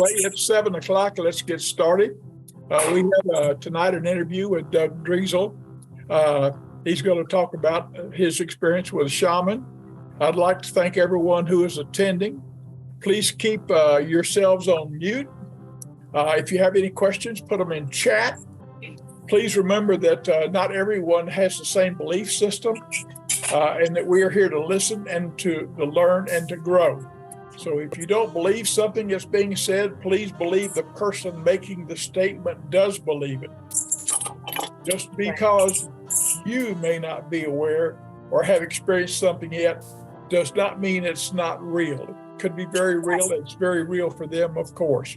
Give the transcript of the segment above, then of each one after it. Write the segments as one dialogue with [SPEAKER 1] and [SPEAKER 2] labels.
[SPEAKER 1] Well, it's 7 o'clock. Let's get started. We have tonight an interview with Doug Driesel. He's going to talk about his experience with a shaman. I'd like to thank everyone who is attending. Please keep yourselves on mute. If you have any questions, put them in chat. Please remember that not everyone has the same belief system, and that we are here to listen and to learn and to grow. So if you don't believe something that's being said, please believe the person making the statement does believe it. Just because you may not be aware or have experienced something yet does not mean it's not real. It could be very real. It's very real for them, of course.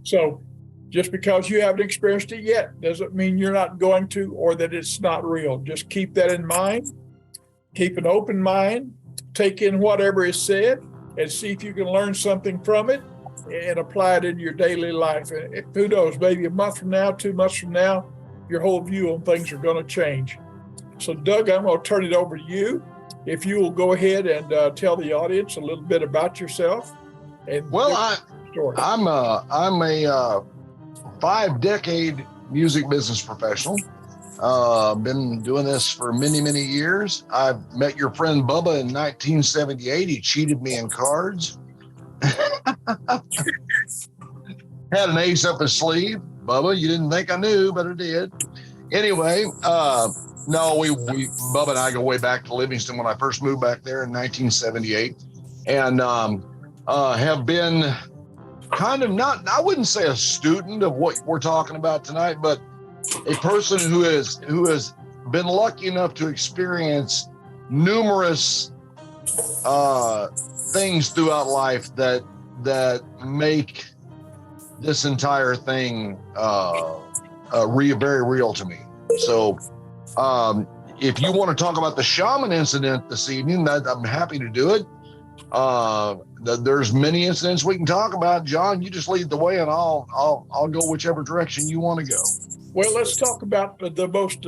[SPEAKER 1] So just because you haven't experienced it yet doesn't mean you're not going to, or that it's not real. Just keep that in mind. Keep an open mind. Take in whatever is said and see if you can learn something from it and apply it in your daily life. And who knows, maybe a month from now, 2 months from now, your whole view on things are going to change. So Doug, I'm going to turn it over to you. If you will go ahead and tell the audience a little bit about yourself. And
[SPEAKER 2] well, I'm a 5-decade music business professional. Been doing this for many, many years. I met your friend Bubba in 1978. He cheated me in cards. Had an ace up his sleeve. Bubba, you didn't think I knew, but I did. Anyway, no, we Bubba and I go way back to Livingston when I first moved back there in 1978, and have been kind of not, I wouldn't say a student of what we're talking about tonight, but a person who has been lucky enough to experience numerous things throughout life that make this entire thing very real to me. So if you want to talk about the shaman incident this evening, I'm happy to do it. There's many incidents we can talk about. John, you just lead the way, and I'll go whichever direction you want to go.
[SPEAKER 1] Well, let's talk about the most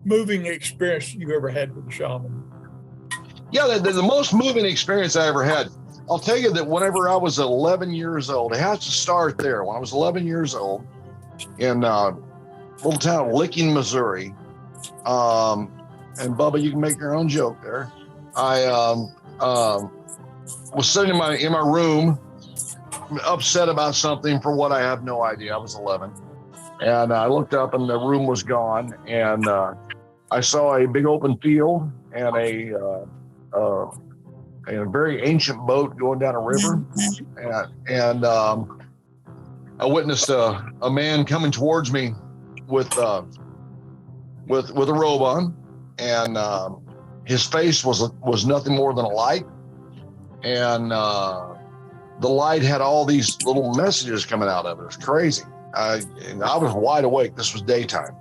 [SPEAKER 1] moving experience you ever had with a shaman.
[SPEAKER 2] Yeah, the most moving experience I ever had. I'll tell you that whenever I was 11 years old, it has to start there. When I was 11 years old in a little town of Licking, Missouri, and Bubba, you can make your own joke there. I was sitting in my room, upset about something for what I have no idea. I was 11. And I looked up and the room was gone, and I saw a big open field and a very ancient boat going down a river, and I witnessed a man coming towards me with a robe on, and his face was nothing more than a light, and the light had all these little messages coming out of it. It was crazy. I was wide awake. This was daytime.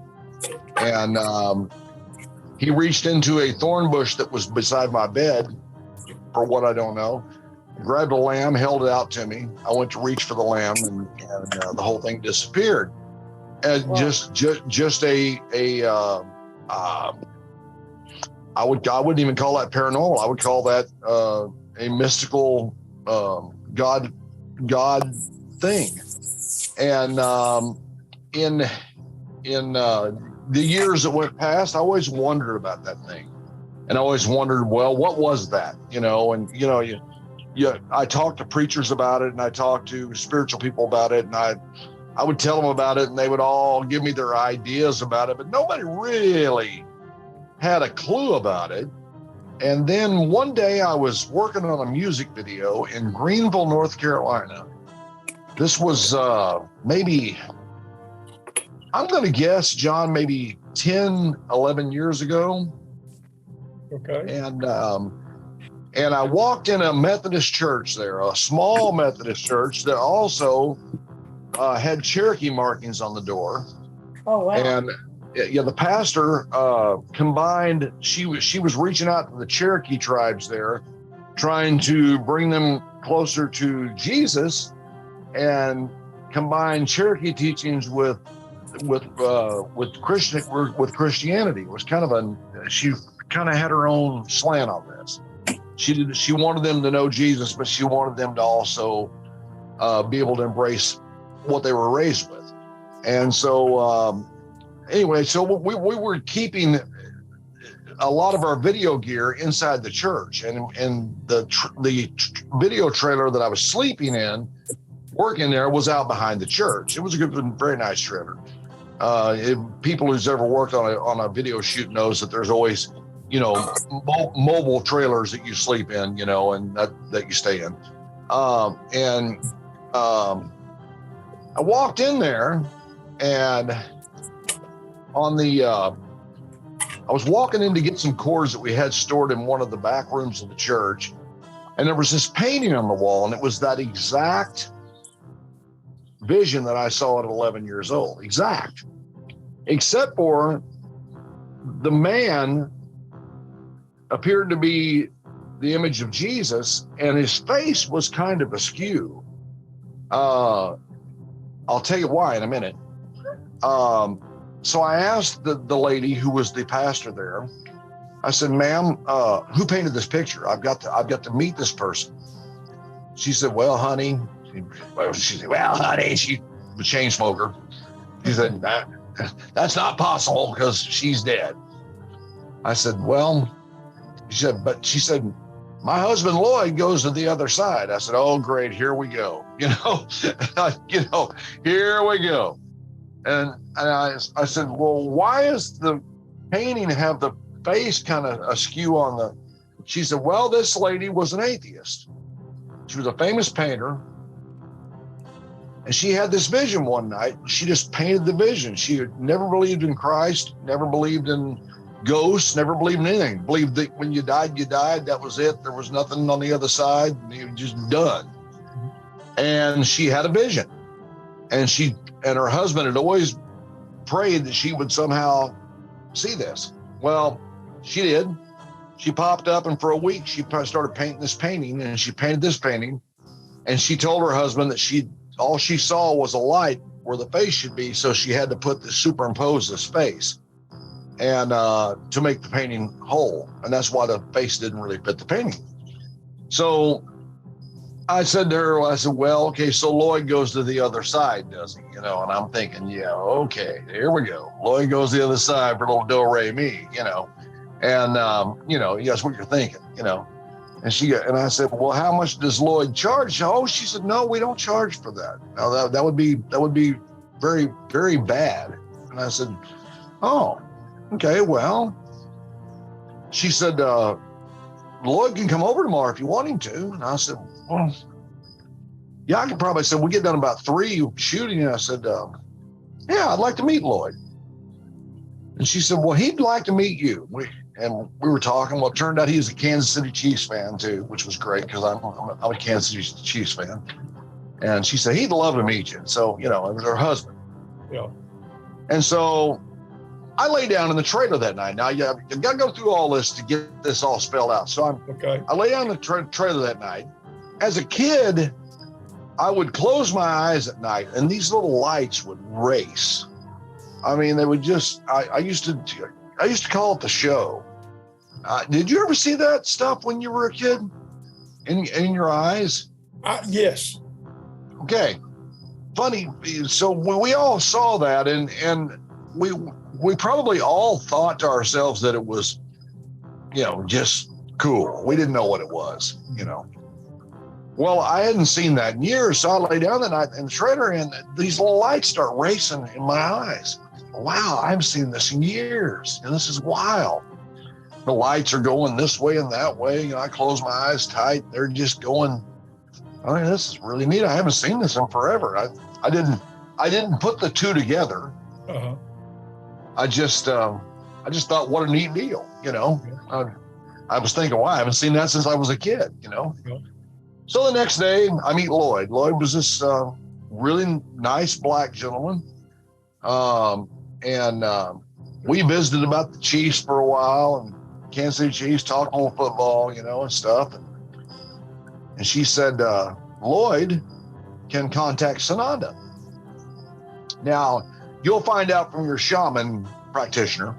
[SPEAKER 2] And he reached into a thorn bush that was beside my bed, for what I don't know, grabbed a lamb, held it out to me. I went to reach for the lamb, and the whole thing disappeared. And wow. just I wouldn't even call that paranormal. I would call that a mystical God thing. And in the years that went past, I always wondered about that thing, and I always wondered, well, what was that? I talked to preachers about it, and I talked to spiritual people about it, and I would tell them about it, and they would all give me their ideas about it, but nobody really had a clue about it. And then one day I was working on a music video in Greenville, North Carolina. This was maybe, I'm going to guess, John, maybe 10, 11 years ago.
[SPEAKER 1] Okay.
[SPEAKER 2] And I walked in a Methodist church there, a small Methodist church that also had Cherokee markings on the door.
[SPEAKER 3] Oh, wow.
[SPEAKER 2] And the pastor combined, she was reaching out to the Cherokee tribes there, trying to bring them closer to Jesus, and combine Cherokee teachings with Christianity. It was kind of she kind of had her own slant on this. She wanted them to know Jesus, but she wanted them to also be able to embrace what they were raised with. And so anyway, so we were keeping a lot of our video gear inside the church, and the video trailer that I was sleeping in, working there, was out behind the church. It was a very nice trailer. People who's ever worked on a video shoot knows that there's always, mobile trailers that you sleep in, and that you stay in. I walked in there, and I was walking in to get some cords that we had stored in one of the back rooms of the church, and there was this painting on the wall, and it was that exact vision that I saw at 11 years old, exact, except for the man appeared to be the image of Jesus, and his face was kind of askew. I'll tell you why in a minute. So I asked the lady who was the pastor there, I said, ma'am, who painted this picture? I've got to meet this person. She said, well, honey, she's a chain smoker. She said, that's not possible because she's dead. I said, well, she said, my husband Lloyd goes to the other side. I said, oh, great, here we go. Here we go. And I said, well, why is the painting have the face kind of askew on the? She said, well, this lady was an atheist. She was a famous painter. And she had this vision one night. She just painted the vision. She had never believed in Christ, never believed in ghosts, never believed in anything. Believed that when you died, you died. That was it. There was nothing on the other side. You were just done. And she had a vision. And her husband had always prayed that she would somehow see this. Well, she did. She popped up, and for a week, she started painting this painting, and she painted this painting. And she told her husband that all she saw was a light where the face should be, so she had to superimpose this face and to make the painting whole. And that's why the face didn't really fit the painting. So I said to her, well, okay, so Lloyd goes to the other side, does he? And I'm thinking, yeah, okay, here we go. Lloyd goes to the other side for little do-re-mi, and that's what you're thinking, And I said, well, how much does Lloyd charge? Oh, she said, no, we don't charge for that. Now that would be very, very bad. And I said, oh, okay, well, she said, Lloyd can come over tomorrow if you want him to. And I said, well, yeah, I could probably say we get done about 3 shooting. And I said, yeah, I'd like to meet Lloyd. And she said, well, he'd like to meet you. We were talking. Well, it turned out he was a Kansas City Chiefs fan too, which was great because I'm a Kansas City Chiefs fan. And she said, he'd love to meet you. So, it was her husband.
[SPEAKER 1] Yeah.
[SPEAKER 2] And so I lay down in the trailer that night. Now, you got to go through all this to get this all spelled out. So I lay down in the trailer that night. As a kid, I would close my eyes at night, and these little lights would race. I mean, they would just. I used to call it the show. Did you ever see that stuff when you were a kid? In your eyes?
[SPEAKER 1] Yes.
[SPEAKER 2] Okay. Funny. So when we all saw that, and we probably all thought to ourselves that it was, just cool. We didn't know what it was, Well, I hadn't seen that in years, so I lay down that night in the trailer, and these little lights start racing in my eyes. Wow, I haven't seen this in years, and this is wild. The lights are going this way and that way. I close my eyes tight. They're just going. I mean, this is really neat. I haven't seen this in forever. I didn't put the two together.
[SPEAKER 1] Uh-huh.
[SPEAKER 2] I just thought, what a neat deal, I was thinking, wow, I haven't seen that since I was a kid, Yeah. So the next day, I meet Lloyd. Lloyd was this really nice black gentleman. We visited about the Chiefs for a while, and Kansas City Chiefs, talked on football, and stuff. And she said, Lloyd can contact Sananda. Now, you'll find out from your shaman practitioner,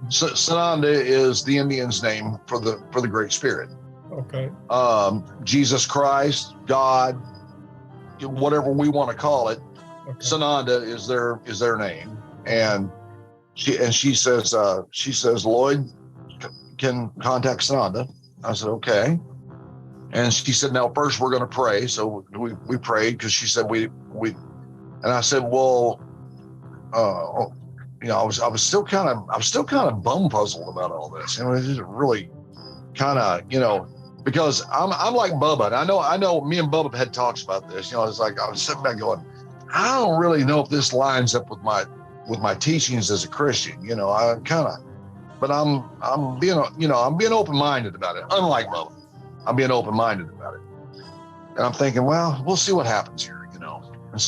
[SPEAKER 2] Sananda is the Indian's name for the Great Spirit.
[SPEAKER 1] Okay.
[SPEAKER 2] Jesus Christ, God, whatever we want to call it.
[SPEAKER 1] Okay.
[SPEAKER 2] Sananda is their name, and she says Lloyd can contact Sananda. I said okay, and she said now first we're going to pray. So we prayed because she said we and I said well, I was still kind of bum puzzled about all this. It was just really kind of because I'm like Bubba, and I know me and Bubba had talks about this. It's like I was sitting back going, I don't really know if this lines up with my teachings as a Christian. I kind of, but I'm being open-minded about it. Unlike Bubba, I'm being open-minded about it, and I'm thinking, well, we'll see what happens here. And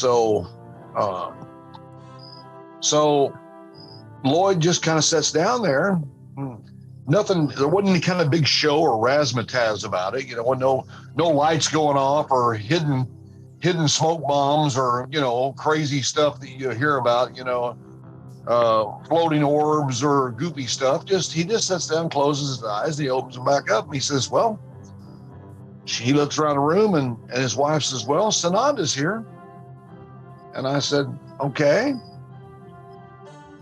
[SPEAKER 2] so Lloyd just kind of sits down there. Nothing. There wasn't any kind of big show or razzmatazz about it. No lights going off or hidden smoke bombs or crazy stuff that you hear about. Floating orbs or goopy stuff. He just sits down, closes his eyes, and he opens them back up, and he says, "Well." He looks around the room, and his wife says, "Well, Sananda's here." And I said, "Okay."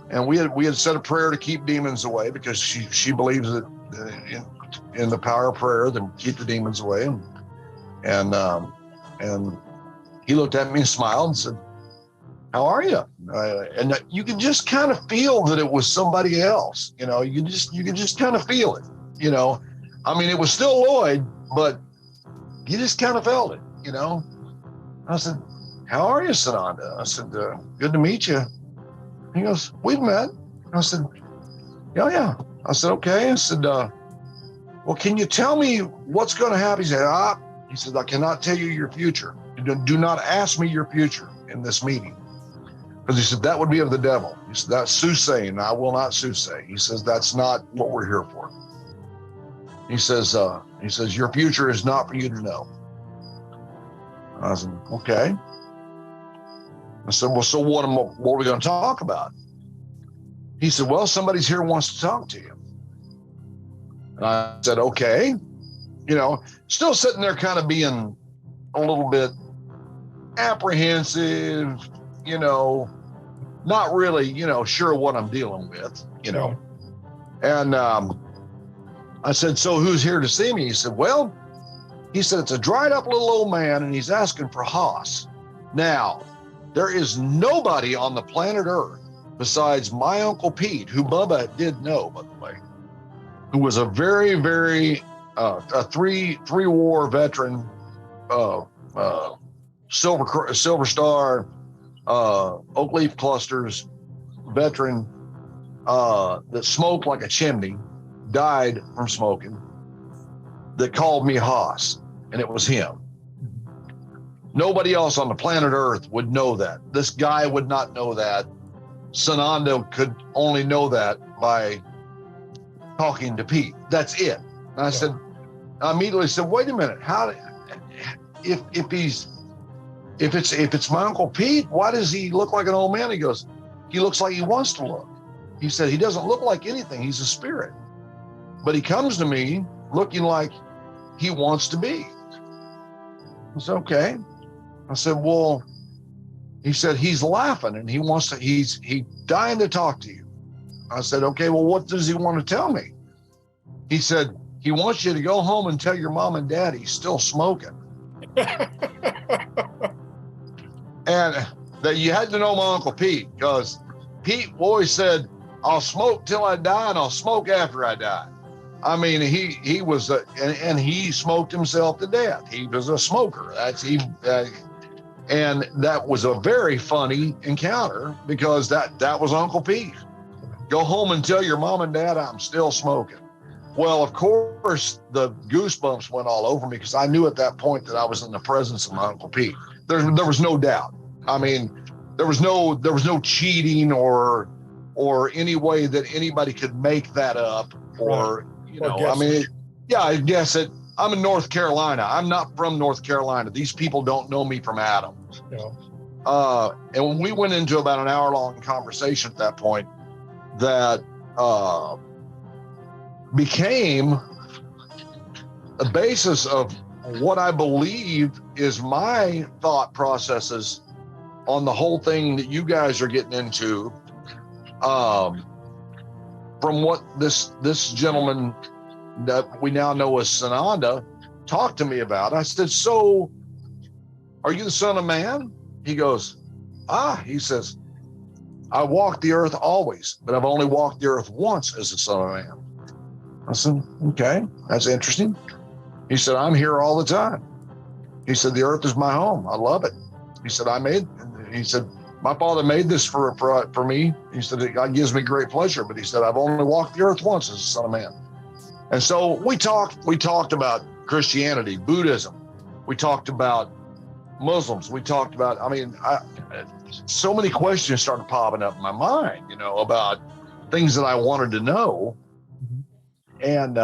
[SPEAKER 2] And we had said a prayer to keep demons away because she believes that in the power of prayer to keep the demons away. And he looked at me and smiled and said, "How are you?" And you could just kind of feel that it was somebody else. You could just kind of feel it. I mean, it was still Lloyd, but you just kind of felt it. I said, "How are you, Sananda?" I said, "Good to meet you." He goes, "We've met." I said, Yeah. I said, "Okay." I said, "Well, can you tell me what's going to happen?" He said, "I cannot tell you your future. Do not ask me your future in this meeting." Because he said, "That would be of the devil." He said, "That's soothsaying. I will not soothsay." He says, "That's not what we're here for." He says, "Your future is not for you to know." I said, "Okay." I said, "Well, so what are we going to talk about?" He said, "Well, somebody's here who wants to talk to you." And I said, "Okay." Still sitting there kind of being a little bit apprehensive, not really, sure what I'm dealing with, And I said, "So who's here to see me?" He said, "Well," he said, "it's a dried up little old man and he's asking for Haas. Now, there is nobody on the planet Earth besides my Uncle Pete, who Bubba did know, by the way, who was a very, very, a three-war veteran, Silver Star, Oak Leaf Clusters veteran, that smoked like a chimney, died from smoking, that called me Haas, and it was him. Nobody else on the planet Earth would know that. This guy would not know that. Sananda could only know that by talking to Pete. That's it." And I immediately said, "Wait a minute. If it's my Uncle Pete, why does he look like an old man?" He goes, "He looks like he wants to look." He said, "He doesn't look like anything. He's a spirit. But he comes to me looking like he wants to be." I said, "Okay." I said, "Well," he said, "he's laughing and he's dying to talk to you." I said, "Okay, well, what does he want to tell me?" He said, "He wants you to go home and tell your mom and dad he's still smoking." And that you had to know my Uncle Pete, because Pete always said, "I'll smoke till I die and I'll smoke after I die." I mean, he was, and he smoked himself to death. He was a smoker. And that was a very funny encounter because that was Uncle Pete. "Go home and tell your mom and dad I'm still smoking." Well, of course, the goosebumps went all over me because I knew at that point that I was in the presence of my Uncle Pete. There was no doubt. I mean, there was no cheating or any way that anybody could make that up or, I mean, I guess it. I'm in North Carolina. I'm not from North Carolina. These people don't know me from Adam.
[SPEAKER 1] Yeah.
[SPEAKER 2] And when we went into about an hour-long conversation at that point, that became a basis of what I believe is my thought processes on the whole thing that you guys are getting into, from what this gentleman that we now know as Sananda talked to me about. I said, so are you the son of man? He goes, he says, I walk the earth always, but I've only walked the earth once as the son of man. I said, okay, that's interesting. He said, I'm here all the time. He said, the earth is my home. I love it. He said, he said, my father made this for me. He said, it gives me great pleasure. But he said, I've only walked the earth once as the son of man. And so we talked about Christianity, Buddhism. We talked about Muslims. We talked about, so many questions started popping up in my mind, about things that I wanted to know. And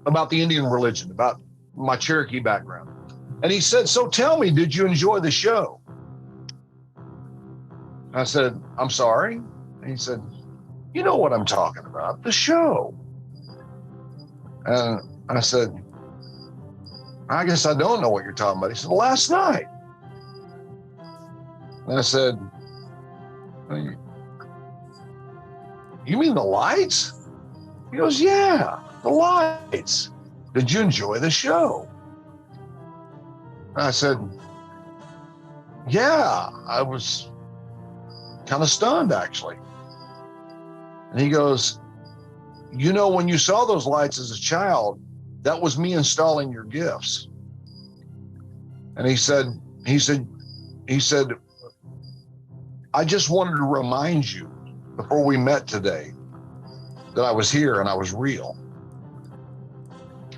[SPEAKER 2] about the Indian religion, about my Cherokee background. And he said, so tell me, did you enjoy the show? I said, I'm sorry. And he said, you know what I'm talking about, the show. And I said, I guess I don't know what you're talking about. He said, last night. And I said, you mean the lights? He goes, yeah, the lights. Did you enjoy the show? I said, yeah, I was kind of stunned, actually. And he goes, when you saw those lights as a child, that was me installing your gifts. And he said, I just wanted to remind you before we met today that I was here and I was real.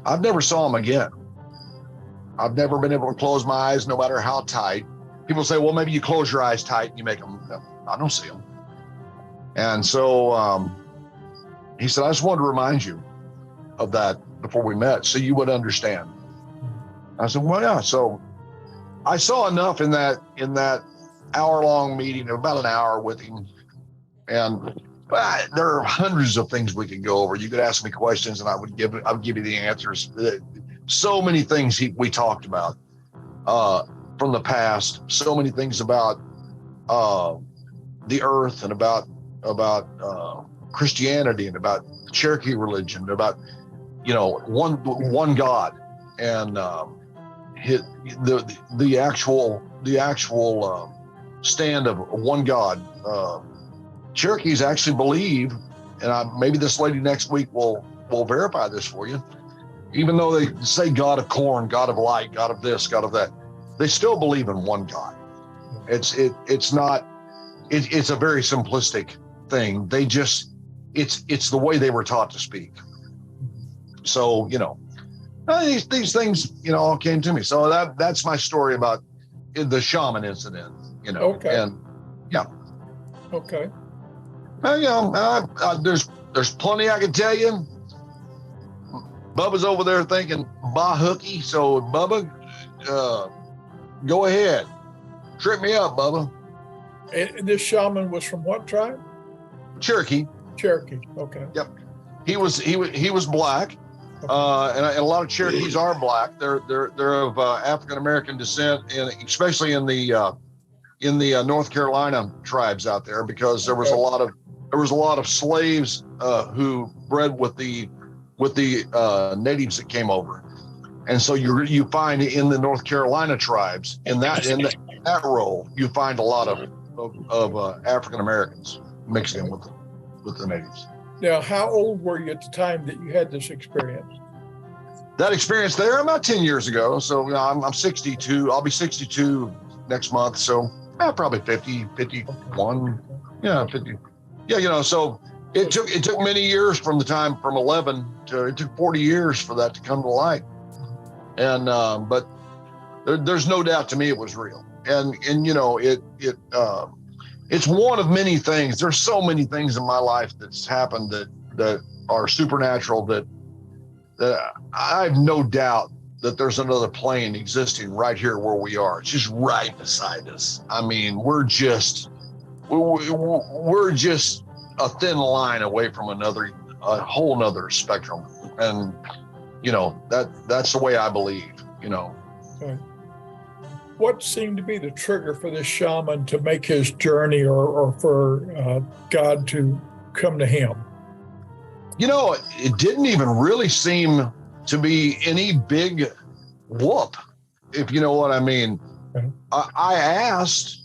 [SPEAKER 2] I've never saw him again. I've never been able to close my eyes, no matter how tight. People say, well, maybe you close your eyes tight and you make them. No, I don't see them. And so he said, I just wanted to remind you of that before we met so you would understand. I said, well, yeah. So I saw enough in that hour-long meeting, about an hour with him. And there are hundreds of things we could go over. You could ask me questions and I would give you the answers. So many things we talked about from the past, so many things about the earth and about Christianity and about Cherokee religion, about one God and the actual stand of one God. Cherokees actually believe, and maybe this lady next week will verify this for you, even though they say God of corn, God of light, God of this, God of that, they still believe in one God. It's a very simplistic thing. It's the way they were taught to speak. So, these things, all came to me. So that's my story about the shaman incident,
[SPEAKER 1] Okay.
[SPEAKER 2] And yeah.
[SPEAKER 1] Okay.
[SPEAKER 2] There's plenty I can tell you. Bubba's over there thinking bah hooky. So Bubba, go ahead. Trip me up, Bubba.
[SPEAKER 1] And this shaman was from what tribe?
[SPEAKER 2] Cherokee.
[SPEAKER 1] Cherokee. Okay.
[SPEAKER 2] Yep. He was black. And a lot of Cherokees are black. They're of African American descent, and especially in the North Carolina tribes out there, because there was a lot of slaves who bred with the natives that came over, and so you find in the North Carolina tribes in that role you find a lot of African Americans mixed in with the natives.
[SPEAKER 1] Now, how old were you at the time that you had this experience?
[SPEAKER 2] That experience there about 10 years ago. So I'm 62. I'll be 62 next month. So probably 50, 51. Yeah, 50. Yeah, so it took many years from 11 to, it took 40 years for that to come to light. And but there's no doubt to me it was real. And it's one of many things. There's so many things in my life that's happened that are supernatural that I have no doubt that there's another plane existing right here where we are. It's just right beside us. I mean, we're just a thin line away from a whole nother spectrum. And that's the way I believe.
[SPEAKER 1] Right. What seemed to be the trigger for this shaman to make his journey, or for God to come to him?
[SPEAKER 2] It didn't even really seem to be any big whoop, if you know what I mean.
[SPEAKER 1] Okay.
[SPEAKER 2] I asked,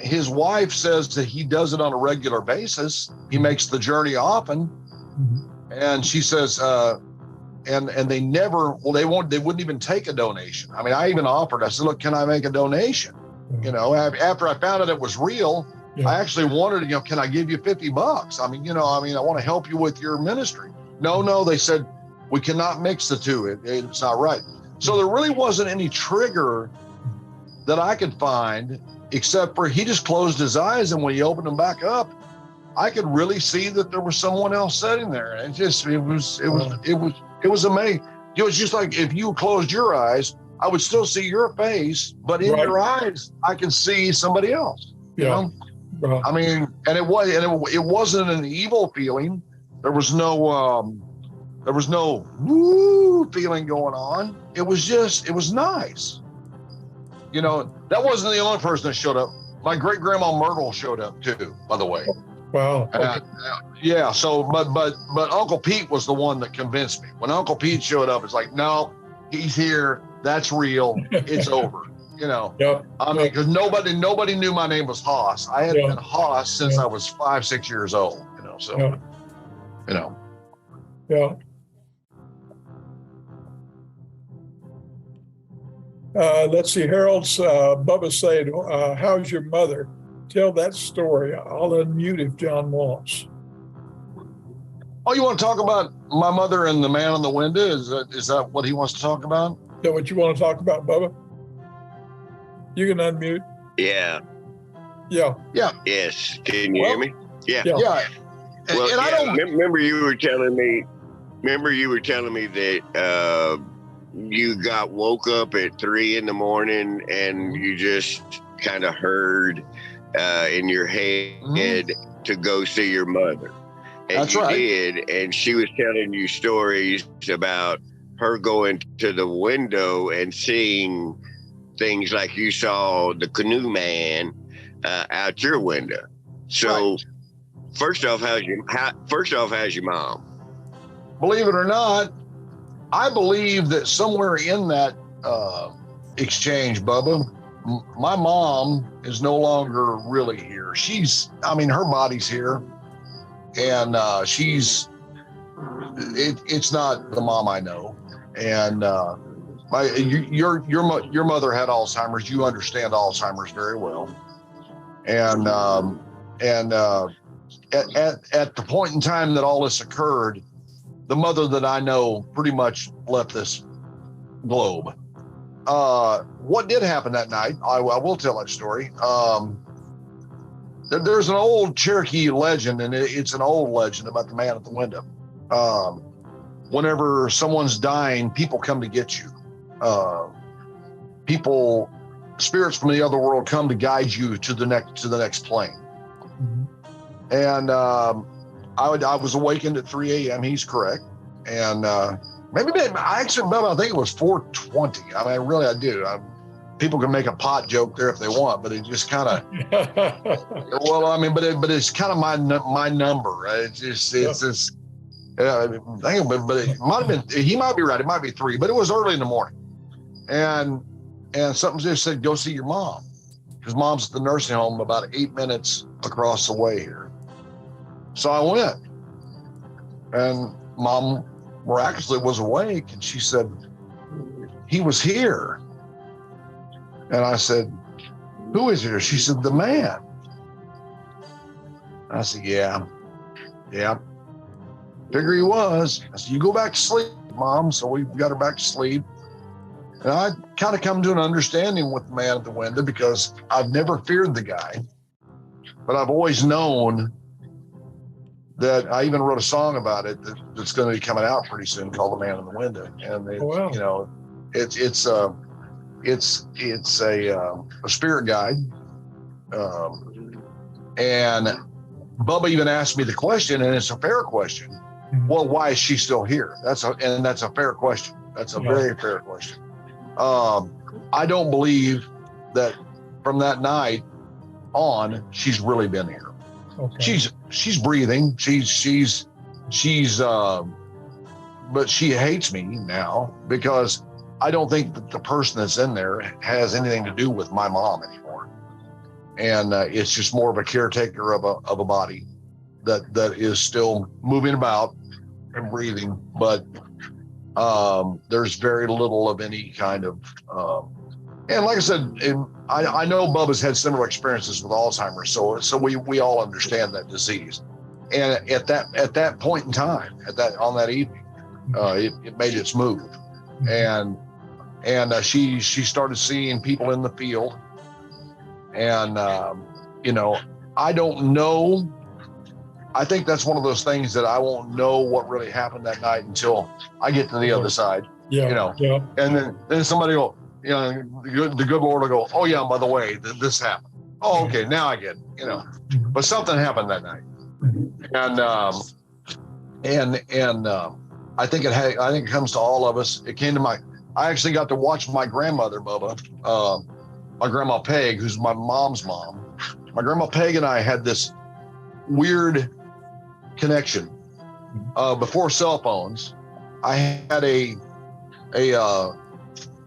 [SPEAKER 2] his wife says that he does it on a regular basis. He makes the journey often.
[SPEAKER 1] Mm-hmm.
[SPEAKER 2] And she says, and they never, they wouldn't even take a donation. I mean, I even offered, I said, look, can I make a donation?
[SPEAKER 1] Mm-hmm.
[SPEAKER 2] After I found out it was real,
[SPEAKER 1] Yeah.
[SPEAKER 2] I actually wanted, can I give you $50? I mean, I want to help you with your ministry. No, they said, we cannot mix the two. It's not right. So there really wasn't any trigger that I could find, except for he just closed his eyes, and when he opened them back up, I could really see that there was someone else sitting there. And it was amazing. It was just like if you closed your eyes, I would still see your face, but in your eyes, I could see somebody else. You know? I mean, and it wasn't an evil feeling. There was no woo feeling going on. It was nice. That wasn't the only person that showed up. My great grandma Myrtle showed up too, by the way.
[SPEAKER 1] Wow. Okay.
[SPEAKER 2] Yeah. So, but Uncle Pete was the one that convinced me. When Uncle Pete showed up, it's like, no, he's here. That's real. It's over.
[SPEAKER 1] Yeah.
[SPEAKER 2] I mean, because nobody knew my name was Haas. I had been Haas since I was 5-6 years old. So,
[SPEAKER 1] Yeah. Let's see. Harold's Bubba said, "How's your mother?" Tell that story. I'll unmute if John wants.
[SPEAKER 2] Oh, you want to talk about my mother and the man on the window? Is that what he wants to talk about?
[SPEAKER 1] Is that what you want to talk about, Bubba? You can unmute.
[SPEAKER 3] Yeah.
[SPEAKER 1] Yeah.
[SPEAKER 3] Yes. Can you hear me? Yeah.
[SPEAKER 2] Well,
[SPEAKER 3] and I don't remember you were telling me. Remember you were telling me that you got woke up at 3 a.m. and you just kind of heard in your head to go see your mother. And
[SPEAKER 2] that's
[SPEAKER 3] you
[SPEAKER 2] right.
[SPEAKER 3] did, and she was telling you stories about her going to the window and seeing things like you saw the canoe man out your window. So, first off, how's your mom?
[SPEAKER 2] Believe it or not, I believe that somewhere in that exchange, Bubba, my mom is no longer really here. Her body's here, and it's not the mom I know. And your mother had Alzheimer's. You understand Alzheimer's very well. And at the point in time that all this occurred, the mother that I know pretty much left this globe. What did happen that night? I will tell that story. There's an old Cherokee legend, and it's an old legend about the man at the window. Whenever someone's dying, people come to get you. Spirits from the other world come to guide you to the next plane.
[SPEAKER 1] Mm-hmm.
[SPEAKER 2] And I was awakened at 3 a.m. He's correct. And maybe I think it was 4:20. I mean, really, I do. People can make a pot joke there if they want, but it just kind of, but it's kind of my number. Right? It's just, but it might have been, he might be right. It might be 3, but it was early in the morning. And something just said, go see your mom. Because mom's at the nursing home about 8 minutes across the way here. So I went, and mom miraculously was awake, and she said, he was here. And I said, who is here? She said, the man. I said, yeah. Figure he was. I said, you go back to sleep, Mom. So we got her back to sleep. And I kind of come to an understanding with the man at the window, because I've never feared the guy, but I've always known that. I even wrote a song about it that's going to be coming out pretty soon, called "The Man in the Window." And it's a spirit guide. And Bubba even asked me the question, and it's a fair question. Well, why is she still here? That's a fair question. That's a very fair question. I don't believe that from that night on, she's really been here.
[SPEAKER 1] Okay.
[SPEAKER 2] She's breathing. But she hates me now because I don't think that the person that's in there has anything to do with my mom anymore. And it's just more of a caretaker of a body that is still moving about and breathing, but there's very little of any kind of and like I said, I know Bubba's had similar experiences with Alzheimer's, so we all understand that disease. And at that point in time, on that evening, it made its move, and she started seeing people in the field, and I don't know. I think that's one of those things that I won't know what really happened that night until I get to the other side.
[SPEAKER 1] Yeah.
[SPEAKER 2] And then somebody will, the good Lord will go, oh yeah, by the way, this happened. Oh, okay, now I get it, but something happened that night. And I think it comes to all of us. It came to I actually got to watch my grandmother, Bubba, my grandma Peg, who's my mom's mom. My grandma Peg and I had this weird connection. Before cell phones, I had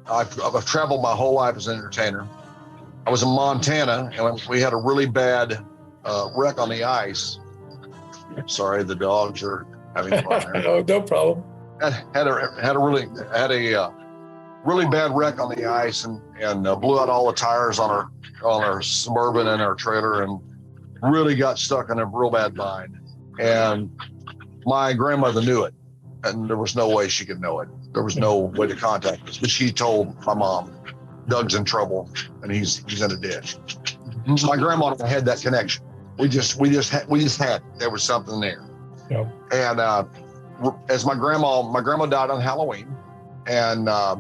[SPEAKER 2] I've traveled my whole life as an entertainer. I was in Montana, and we had a really bad wreck on the ice. Sorry, the dogs are having fun there.
[SPEAKER 1] No problem.
[SPEAKER 2] Had a really bad wreck on the ice, and blew out all the tires on our Suburban and our trailer, and really got stuck in a real bad bind. And my grandmother knew it, and there was no way she could know it. There was no way to contact us. But she told my mom, Doug's in trouble, and he's in a ditch. My grandma had that connection. We just had, there was something there.
[SPEAKER 1] Yeah.
[SPEAKER 2] And as my grandma died on Halloween, and I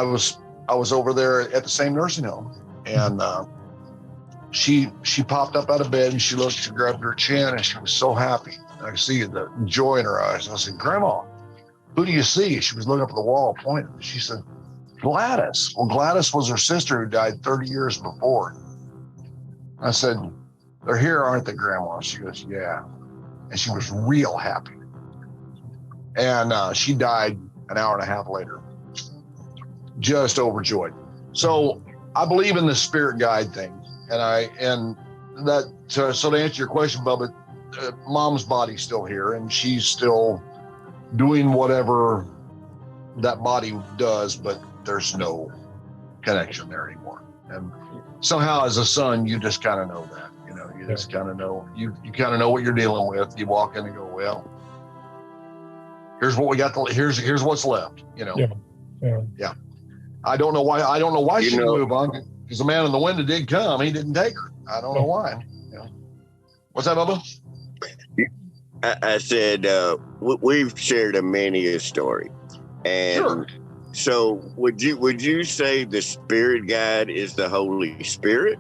[SPEAKER 2] was over there at the same nursing home, and she popped up out of bed, and she grabbed her chin, and she was so happy. And I could see the joy in her eyes. And I said, Grandma, who do you see? She was looking up at the wall, pointing. She said, Gladys. Well, Gladys was her sister who died 30 years before. I said, they're here, aren't they, Grandma? She goes, yeah. And she was real happy. And she died an hour and a half later, just overjoyed. So I believe in the spirit guide thing. So to answer your question, Bubba, Mom's body's still here, and she's still doing whatever that body does, but there's no connection there anymore. And somehow as a son, you just kind of know that, you just kind of know, you kind of know what you're dealing with. You walk in and go, well, here's what we got. Here's what's left, Yeah. I don't know why she moved on, because the man in the window did come. He didn't take her. I don't know why. What's that, Bubba?
[SPEAKER 3] I said, we've shared many a story. And
[SPEAKER 2] sure.
[SPEAKER 3] So would you say the spirit guide is the Holy Spirit?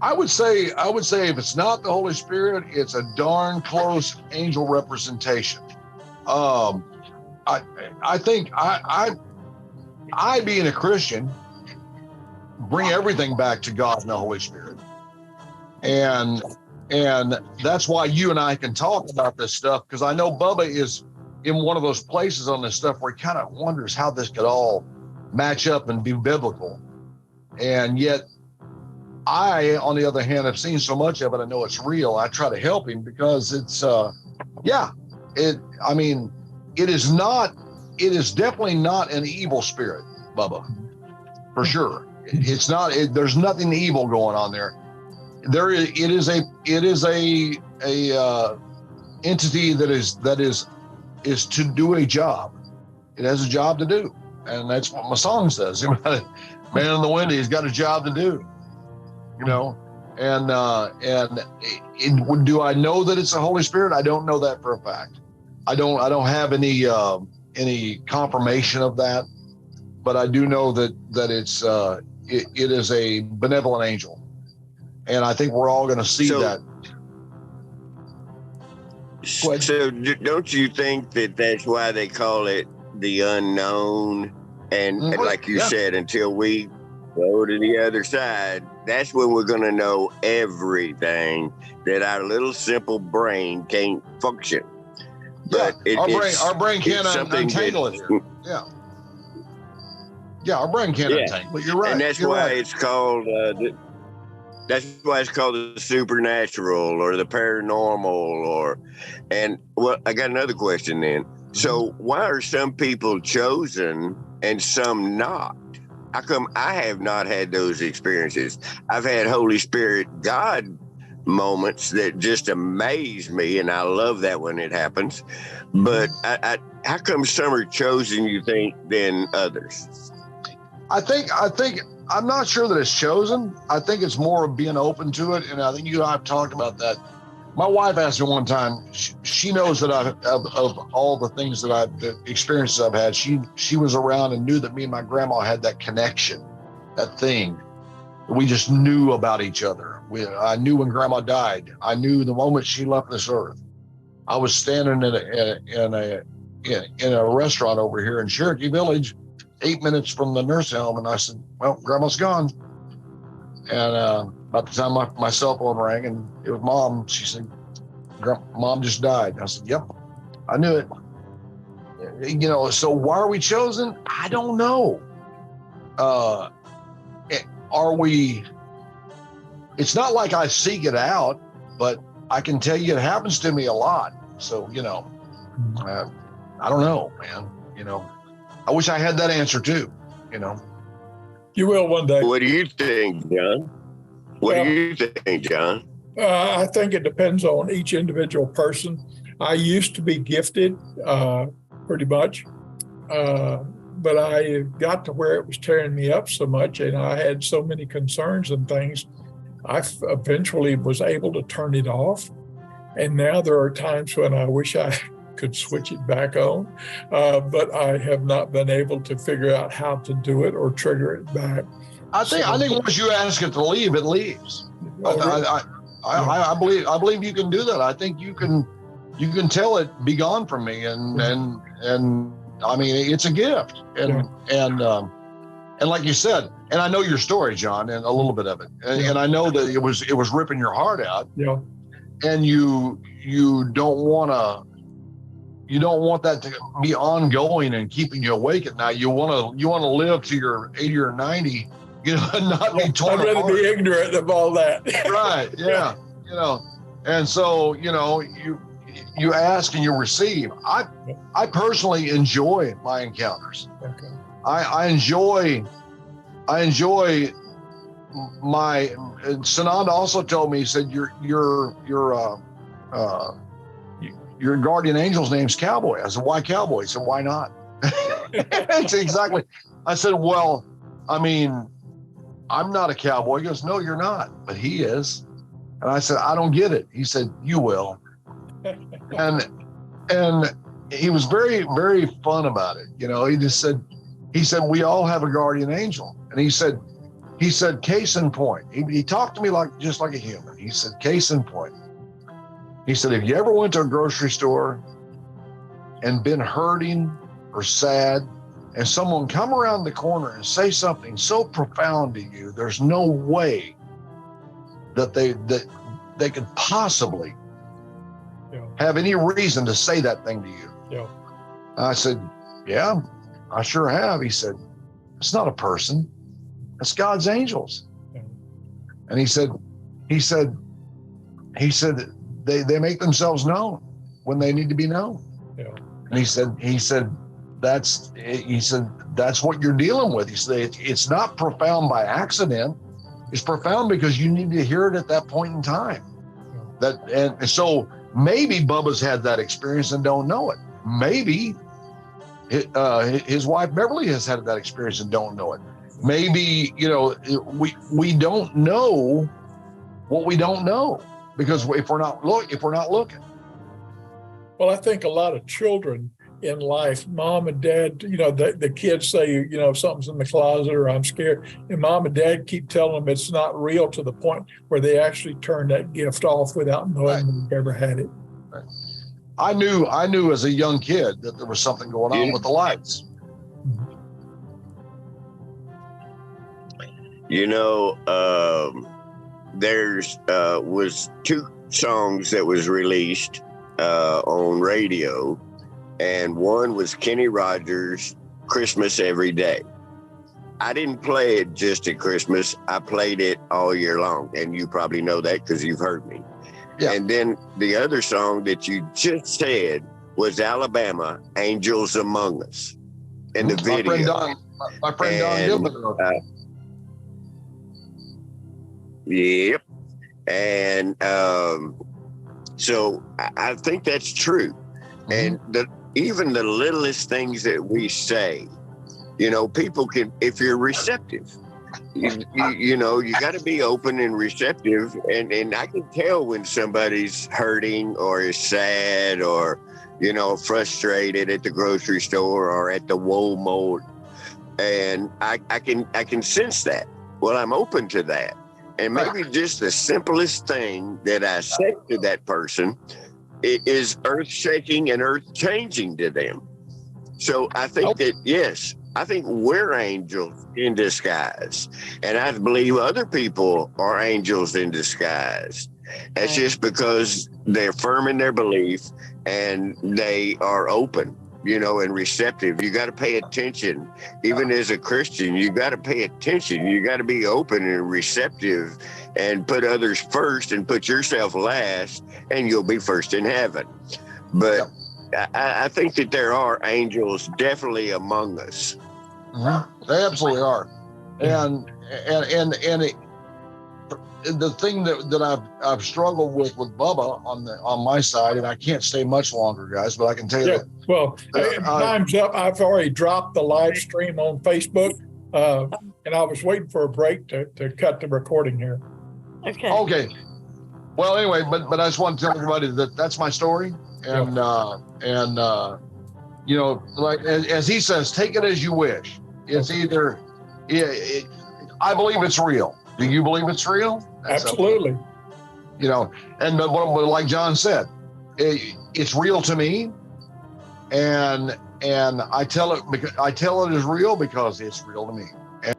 [SPEAKER 2] I would say if it's not the Holy Spirit, it's a darn close angel representation. I think I being a Christian, bring everything back to God and the Holy Spirit. And that's why you and I can talk about this stuff, because I know Bubba is in one of those places on this stuff where he kind of wonders how this could all match up and be biblical. And yet I, on the other hand, have seen so much of it, I know it's real. I try to help him because it's, it is definitely not an evil spirit, Bubba, for sure. It's not, there's nothing evil going on there. It is a entity that is to do a job. It has a job to do, and that's what my song says. Man in the window, he's got a job to do. And do I know that it's the Holy Spirit? I don't know that for a fact. I don't have any confirmation of that, but I do know that it's it is a benevolent angel. And I think we're all going to see that.
[SPEAKER 3] So don't you think that that's why they call it the unknown? And like you said, until we go to the other side, that's when we're going to know everything that our little simple brain can't function. But
[SPEAKER 2] our brain can't untangle it here. Yeah, our brain can't untangle it. You're right.
[SPEAKER 3] And that's why it's called that's why it's called the supernatural or the paranormal I got another question then. So why are some people chosen and some not? How come I have not had those experiences? I've had Holy Spirit God moments that just amaze me, and I love that when it happens. But how come some are chosen, you think, than others?
[SPEAKER 2] I think I'm not sure that it's chosen. I think it's more of being open to it, and I think you and I have talked about that. My wife asked me one time. She knows that of all the things that the experiences I've had. She was around and knew that me and my grandma had that connection, that thing. We just knew about each other. I knew when Grandma died. I knew the moment she left this earth. I was standing in a restaurant over here in Cherokee Village, 8 minutes from the nurse home, and I said, "Well, Grandma's gone." And about the time my cell phone rang, and it was Mom. She said, "Mom just died." I said, "Yep, I knew it." So why are we chosen? I don't know. Are we? It's not like I seek it out, but I can tell you it happens to me a lot. So I don't know, man. I wish I had that answer too.
[SPEAKER 1] You will one day.
[SPEAKER 3] What do you think, John? What do you think, John?
[SPEAKER 1] I think it depends on each individual person. I used to be gifted, pretty much, but I got to where it was tearing me up so much, and I had so many concerns and things. I eventually was able to turn it off, and now there are times when I wish I could switch it back on, but I have not been able to figure out how to do it or trigger it back.
[SPEAKER 2] I think once you ask it to leave, it leaves. I believe you can do that. I think you can tell it, be gone from me, and I mean, it's a gift, and like you said, and I know your story, John, and a little bit of it, and I know that it was ripping your heart out. Yeah. And you don't want that to be ongoing and keeping you awake at night. You want to live to your 80 or 90, and not be torn apart. I'd rather
[SPEAKER 1] be ignorant of all that.
[SPEAKER 2] Right. Yeah. And so, you ask and you receive. I personally enjoy my encounters. Okay. I enjoy my. Sananda also told me, he said, your guardian angel's name's Cowboy. I said, why Cowboy? He said, why not? That's exactly. I said, well, I mean, I'm not a cowboy. He goes, no, you're not, but he is. And I said, I don't get it. He said, you will. And he was very, very fun about it. He said, we all have a guardian angel. And he said, case in point. He talked to me just like a human. He said, case in point. He said, if you ever went to a grocery store and been hurting or sad, and someone come around the corner and say something so profound to you, there's no way that they could possibly have any reason to say that thing to you. Yeah. I said, yeah, I sure have. He said, it's not a person, it's God's angels. Yeah. And he said, they make themselves known when they need to be known. Yeah. And he said, that's what you're dealing with. He said, it's not profound by accident. It's profound because you need to hear it at that point in time. And so maybe Bubba's had that experience and don't know it. Maybe his wife Beverly has had that experience and don't know it. Maybe, we don't know what we don't know, because if we're not looking.
[SPEAKER 1] Well, I think a lot of children in life, mom and dad, the kids say, something's in the closet or I'm scared. And mom and dad keep telling them it's not real, to the point where they actually turn that gift off without knowing they've ever had it.
[SPEAKER 2] Right. I knew as a young kid that there was something going on with the lights.
[SPEAKER 3] You know, there's was 2 songs that was released on radio, and one was Kenny Rogers' Christmas Every Day. I didn't play it just at Christmas. I played it all year long, and you probably know that because you've heard me. Yeah. And then the other song that you just said was Alabama, Angels Among Us, in the video.
[SPEAKER 2] My friend Don Gilbert.
[SPEAKER 3] Yep. And so I think that's true. And even the littlest things that we say, you know, people can, if you're receptive, you know, you got to be open and receptive. And I can tell when somebody's hurting or is sad or, you know, frustrated at the grocery store or at the Walmart. And I can sense that. Well, I'm open to that. And maybe just the simplest thing that I say to that person is earth-shaking and earth-changing to them. So I think that, yes, I think we're angels in disguise. And I believe other people are angels in disguise. It's just because they're firm in their belief and they are open, you know, and receptive. You got to pay attention. Even as a Christian, you got to pay attention. You got to be open and receptive and put others first and put yourself last, and you'll be first in heaven. But I think that there are angels definitely among us.
[SPEAKER 2] They absolutely are. And the thing that I've struggled with Bubba on my side, and I can't stay much longer, guys, but I can tell you that.
[SPEAKER 1] Well, time's up. I've already dropped the live stream on Facebook, and I was waiting for a break to cut the recording here.
[SPEAKER 2] Okay. Well, anyway, but I just want to tell everybody that that's my story, and you know, like as he says, take it as you wish. It's either, I believe it's real. Do you believe it's real? That's
[SPEAKER 1] absolutely.
[SPEAKER 2] You know, and what like John said, it's real to me, and I tell it as real because it's real to me.